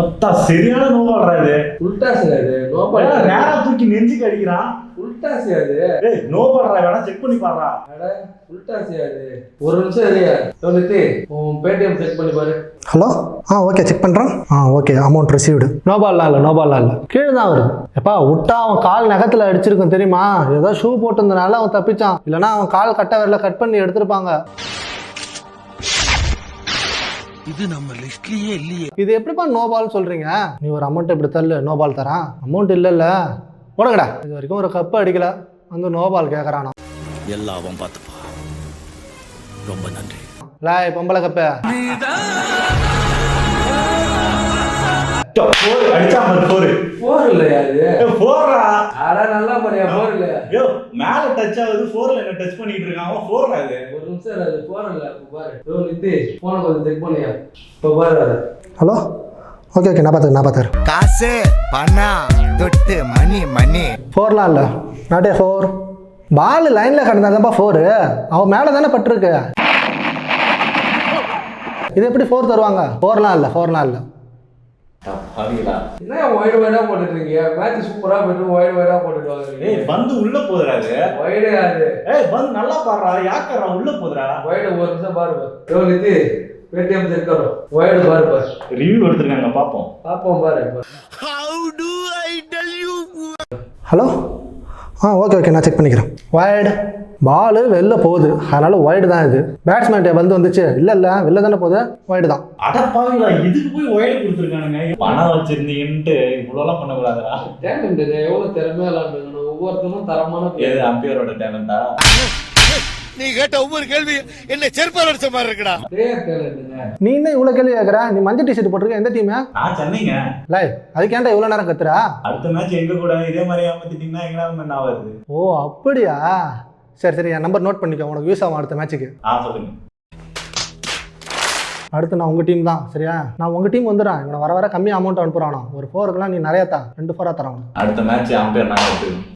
பத்தா சரியான நோபால்ரா இது. உல்டாஸ்ங்க இது. நோபால் நேரா தூக்கி நெஞ்சுக்கு அடிக்கிறான். உல்டாஸ்யா இது. ஏய் நோபால்ரா வேணா செக் பண்ணி பாருடா. அட உல்டாஸ்யா இது. ஒரு நிமிஷம் இரியா. நித்தி உன் பேடிஎம் செக் பண்ணி பாரு. ஹலோ ஓகே செக் பண்ணுறேன். Okay amount received. நோபால்லாம் இல்லை கீழே தான் வருது. எப்பா விட்டா அவன் கால் நகத்தில் அடிச்சிருக்கும் தெரியுமா? ஏதோ ஷூ போட்டிருந்தனால அவன் தப்பிச்சான். இல்லைனா அவன் கால் கட்ட வரல கட் பண்ணி எடுத்திருப்பாங்க. இது நம்ம லிஸ்ட்லயே இல்லையே. இது எப்படிப்பா நோபால் சொல்றீங்க? நீ ஒரு அமௌண்ட் எப்படி தரல நோபால் தரான்? அமௌண்ட் இல்லைல்ல போடுங்கடா. இது வரைக்கும் ஒரு கப்பு அடிக்கல வந்து நோபால் கேட்கறானா? எல்லாம் பார்த்துப்பா. ரொம்ப நன்றி. லாய் பொம்பளை கப்ப அடிச்சா பாரு 4 இல்லையா இது? 4ரா. அட நல்லா பாரியா 4 இல்லையா? யோ மேல டச் ஆகுது 4ல என்ன டச் பண்ணிட்டு இருக்கான் அவன் 4ரா இது. ஒரு நிமிஷம் அது 4 இல்ல பாரு. நித்தி போன கொஞ்சம் செக் பண்ணியா. இப்ப பாரு. ஹலோ ஓகே நான் பார்த்துக்கிறேன். காசு பணம் தொட்டு மணி 4லாம் இல்லை நாட்டே 4. பால் லைனில் கிடந்தாதான்ப்பா 4. அவன் மேலே தானே பட்டிருக்கு. இது எப்படி 4 தருவாங்க? 4லாம் இல்லை. என்ன வைடா போட்டுட்டு இருக்கீங்க? மேட்ச் சூப்பரா போயிட்டு வைடா போட்டுட்டு வாங்க. ஏய் பந்து உள்ள போதுடா இது. வைடே அது. ஏய் பந்து நல்லா பாருடா. யாக்கறா உள்ள போதுடா. வைடு ஒரு நிமிஷம் பாரு. நித்தி பேடிஎம் செக் கரோ. வைடு பாரு. ரிவ்யூ எடுத்துருக்காங்க பாப்போம் பாரு. How do I tell you? Hello okay நான் செக் பண்ணிக்கிறேன். வைடு பால் வெளில போகுது, அதனால வைடு தான். இது பேட்ஸ்மேன் வந்து வந்துச்சு. இல்லை வெளில தானே போகுது, வைடு தான். அடப்பாவிங்களா இதுக்கு போய் வைடு கொடுத்துருக்கானுங்க. பணம் வச்சிருந்தீங்கன்ட்டு இவ்வளோலாம் பண்ணக்கூடாதுடா. டேலண்ட் எவ்வளோ திறமையா விளாண்டுங்க. ஒவ்வொருத்தரும் தரமான ஏது அம்பியரோட டேலண்டா? நீ கேட்ட ஒவ்வொரு கேள்வி என்ன செருப்பால் அடிச்ச மாதிரி இருக்குடா. நீ என்ன இவ்வளோ கேள்வி கேட்குற? நீ மஞ்சள் டிஷர்ட் போட்டிருக்க எந்த டீம்? நான் சென்னைங்க. லை அதுக்கு ஏன்டா இவ்வளோ நேரம் கத்துறா? அடுத்த மேட்ச் எங்க கூட இதே மாதிரி ஏமாத்திட்டீங்கன்னா எங்கடா என்ன ஆகுது? ஓ அப்படியா? சரி என் நம்பர் நோட் பண்ணிக்கோ, உனக்கு யூஸ் ஆகும் அடுத்த மேட்ச்சுக்கு. சொல்லுங்க. அடுத்து நான் உங்கள் டீம் தான் சரியா? நான் உங்கள் டீம் வந்துடுறேன். இவனை வர கம்மி அமௌண்ட் அனுப்புகிறானோ. ஒரு 4க்குலாம் நீ நிறையா தான் 2 4 தரான். அடுத்த மேட்ச் அம்பையர் நான் எடுத்துக்கணும்.